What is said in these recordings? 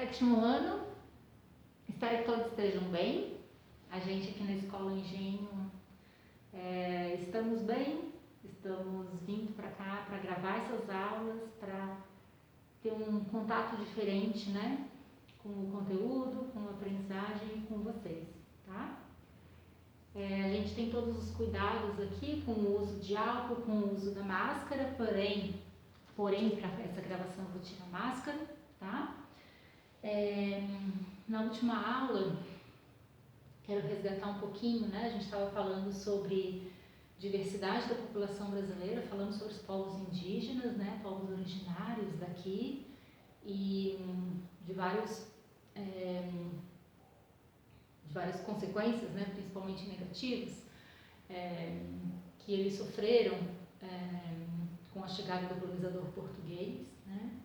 7º ano, espero que todos estejam bem. A gente aqui na Escola Engenho estamos bem, estamos vindo para cá para gravar essas aulas, para ter um contato diferente, né? Com o conteúdo, com a aprendizagem e com vocês, tá? A gente tem todos os cuidados aqui com o uso de álcool, com o uso da máscara, porém para essa gravação eu vou tirar a máscara, tá? Na última aula, quero resgatar um pouquinho, né? A gente estava falando sobre diversidade da população brasileira, falando sobre os povos indígenas, né? Povos originários daqui e de várias consequências, né? Principalmente negativas, que eles sofreram com a chegada do colonizador português, né?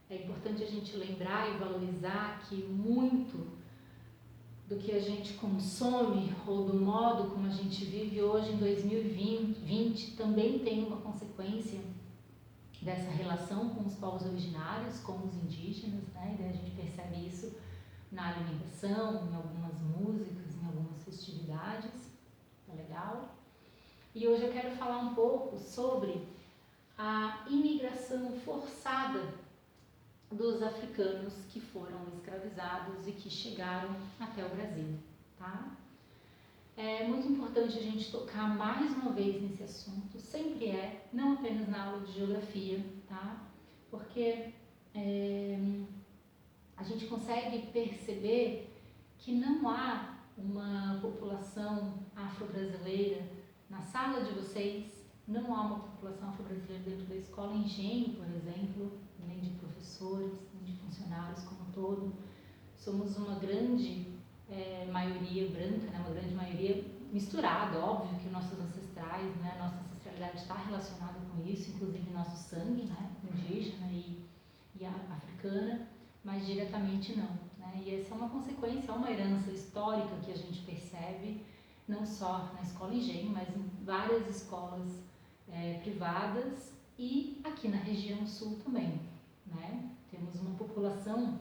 É importante a gente lembrar e valorizar que muito do que a gente consome ou do modo como a gente vive hoje em 2020 também tem uma consequência dessa relação com os povos originários, com os indígenas, né? E daí a gente percebe isso na alimentação, em algumas músicas, em algumas festividades, tá legal? E hoje eu quero falar um pouco sobre a imigração forçada dos africanos que foram escravizados e que chegaram até o Brasil, tá? É muito importante a gente tocar mais uma vez nesse assunto, sempre não apenas na aula de geografia, tá? Porque a gente consegue perceber que não há uma população afro-brasileira na sala de vocês, não há uma população afro-brasileira dentro da Escola Engenho, por exemplo, nem de professores, nem de funcionários como um todo. Somos uma grande maioria branca, né? Uma grande maioria misturada, óbvio que nossos ancestrais, né? Nossa ancestralidade está relacionada com isso, inclusive nosso sangue, né? Indígena e africana, mas diretamente não, né? E essa é uma consequência, é uma herança histórica que a gente percebe, não só na Escola Engenho, mas em várias escolas privadas e aqui na região sul também, né? Temos uma população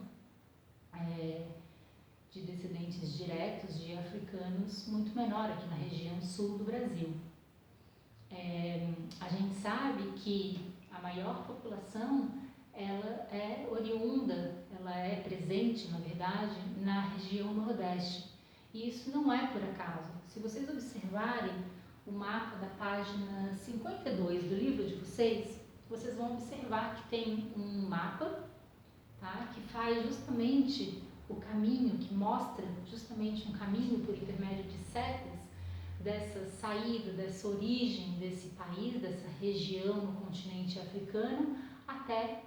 de descendentes diretos de africanos muito menor aqui na região sul do Brasil. A gente sabe que a maior população ela é oriunda, ela é presente, na verdade, na região nordeste. E isso não é por acaso. Se vocês observarem o mapa da página 52 do livro de vocês, vocês vão observar que tem um mapa, tá? Que faz justamente o caminho, que mostra justamente um caminho por intermédio de setas dessa saída, dessa origem desse país, dessa região no continente africano, até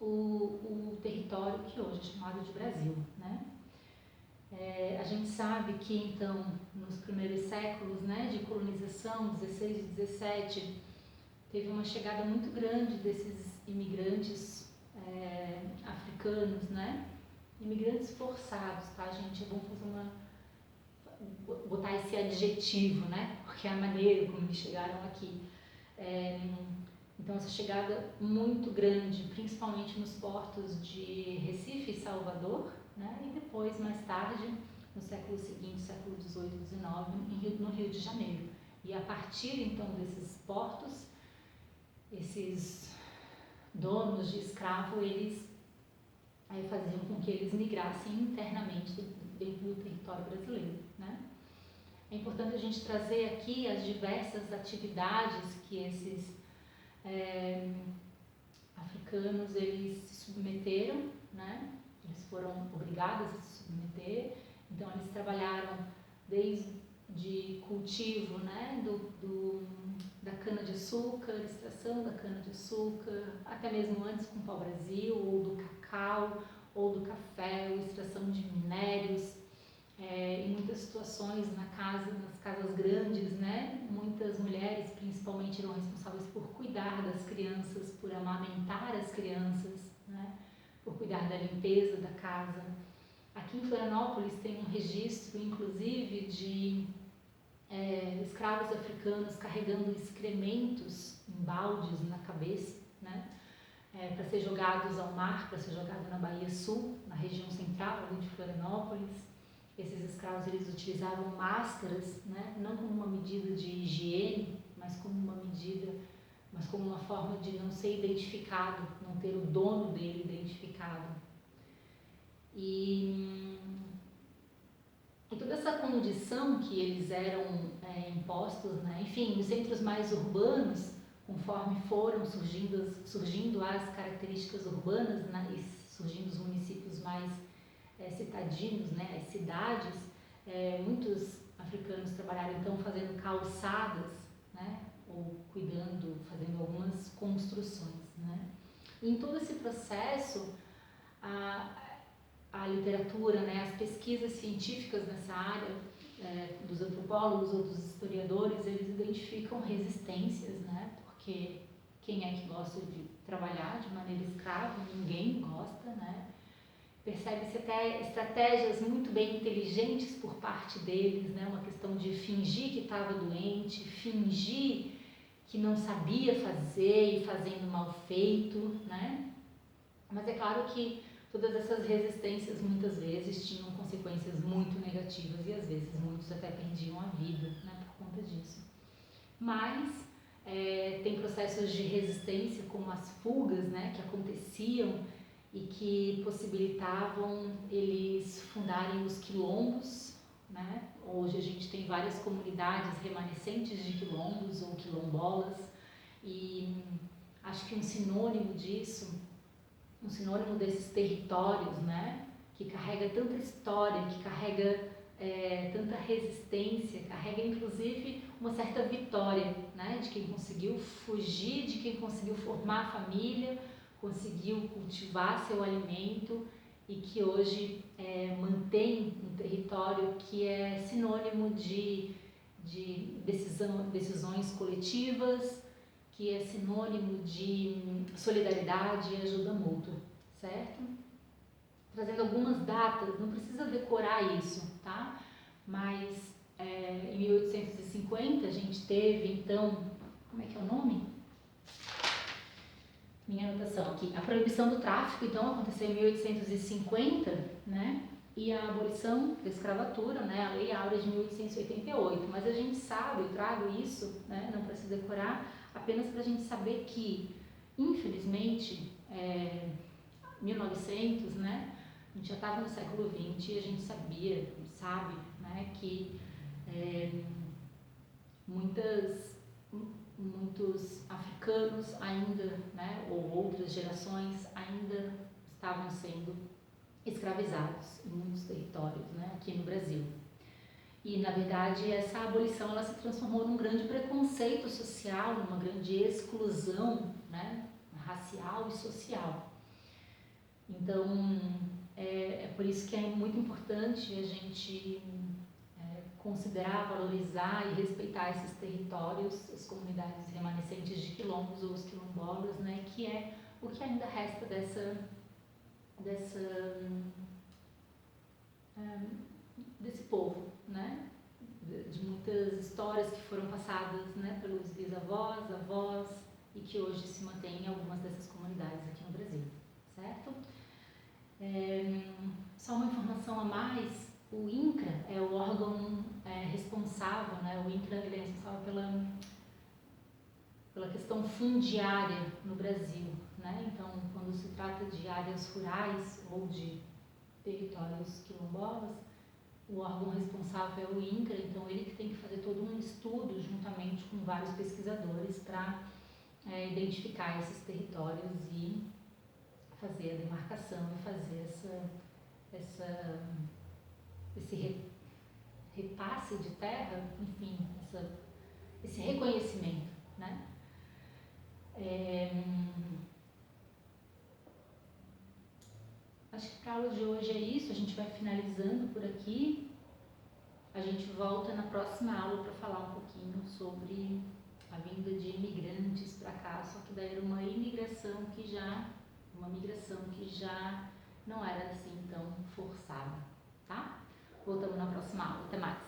o território que hoje é chamado de Brasil, né? A gente sabe que, então, nos primeiros séculos, né, de colonização, 16 e 17, teve uma chegada muito grande desses imigrantes africanos, né? Imigrantes forçados, tá, gente? É bom botar esse adjetivo, né? Porque é a maneira como eles chegaram aqui. Então, essa chegada muito grande, principalmente nos portos de Recife e Salvador, né? E depois, mais tarde, no século seguinte, século XVIII e XIX, no Rio de Janeiro. E a partir, então, desses portos, esses donos de escravo, eles faziam com que eles migrassem internamente dentro do território brasileiro, né? É importante a gente trazer aqui as diversas atividades que esses africanos eles se submeteram, né? Eles foram obrigados a se submeter. Então eles trabalharam desde cultivo, né? Da cana-de-açúcar, extração da cana-de-açúcar, até mesmo antes com o pau-brasil, ou do cacau, ou do café, ou extração de minérios. Em muitas situações nas casas grandes, né, muitas mulheres principalmente eram responsáveis por cuidar das crianças, por amamentar as crianças, né, por cuidar da limpeza da casa. Aqui em Florianópolis tem um registro, inclusive, de escravos africanos carregando excrementos em baldes na cabeça, né, para ser jogados ao mar, para ser jogado na Bahia Sul, na região central, ali de Florianópolis. Esses escravos eles utilizavam máscaras, né, não como uma medida de higiene, mas como uma forma de não ser identificado, não ter o dono dele identificado. E toda essa condição que eles eram impostos, né, enfim, nos centros mais urbanos, conforme foram surgindo as características urbanas, né, e surgindo os municípios mais citadinos, né, as cidades, muitos africanos trabalharam então fazendo calçadas, né, ou fazendo algumas construções, né. E em todo esse processo, a literatura, né, as pesquisas científicas nessa área, dos antropólogos ou dos historiadores, eles identificam resistências, né, porque quem é que gosta de trabalhar de maneira escrava? Ninguém gosta, né. Percebe-se até estratégias muito bem inteligentes por parte deles, né, uma questão de fingir que estava doente, fingir que não sabia fazer e fazendo mal feito, né. Mas é claro que todas essas resistências muitas vezes tinham consequências muito negativas e às vezes muitos até perdiam a vida, né, por conta disso. Mas tem processos de resistência como as fugas, né, que aconteciam e que possibilitavam eles fundarem os quilombos, né? Hoje a gente tem várias comunidades remanescentes de quilombos ou quilombolas e acho que um sinônimo disso, um sinônimo desses territórios, né, que carrega tanta história, que carrega tanta resistência, carrega inclusive uma certa vitória, né, de quem conseguiu fugir, de quem conseguiu formar a família, conseguiu cultivar seu alimento e que hoje mantém um território que é sinônimo de decisões coletivas, que é sinônimo de solidariedade e ajuda mútua, certo? Trazendo algumas datas, não precisa decorar isso, tá? Mas em 1850 a gente teve, então, como é que é o nome? Minha anotação aqui. A proibição do tráfico, então, aconteceu em 1850, né? E a abolição da escravatura, né? A Lei Áurea de 1888. Mas a gente sabe, eu trago isso, né? Não precisa decorar, apenas para a gente saber que, infelizmente, 1900, né? A gente já estava no século XX e a gente sabe, né? Que muitos africanos ainda, né, ou outras gerações ainda estavam sendo escravizados em muitos territórios, né, aqui no Brasil. E, na verdade, essa abolição ela se transformou num grande preconceito social, numa grande exclusão, né, racial e social. Então, é por isso que é muito importante a gente considerar, valorizar e respeitar esses territórios, as comunidades remanescentes de quilombos ou os quilombolas, né, que é o que ainda resta desse povo, né, de muitas histórias que foram passadas, né, pelos bisavós, avós e que hoje se mantêm em algumas dessas comunidades aqui no Brasil, certo? Só uma informação a mais. O INCRA é o órgão responsável, né? O INCRA ele é responsável pela questão fundiária no Brasil, né? Então, quando se trata de áreas rurais ou de territórios quilombolas, o órgão responsável é o INCRA, então ele que tem que fazer todo um estudo juntamente com vários pesquisadores para identificar esses territórios e fazer a demarcação e fazer esse repasse de terra, enfim, esse reconhecimento, né? Acho que para a aula de hoje é isso, a gente vai finalizando por aqui. A gente volta na próxima aula para falar um pouquinho sobre a vinda de imigrantes para cá, só que daí era uma migração que já não era assim tão forçada, tá? Voltamos na próxima aula. Até mais!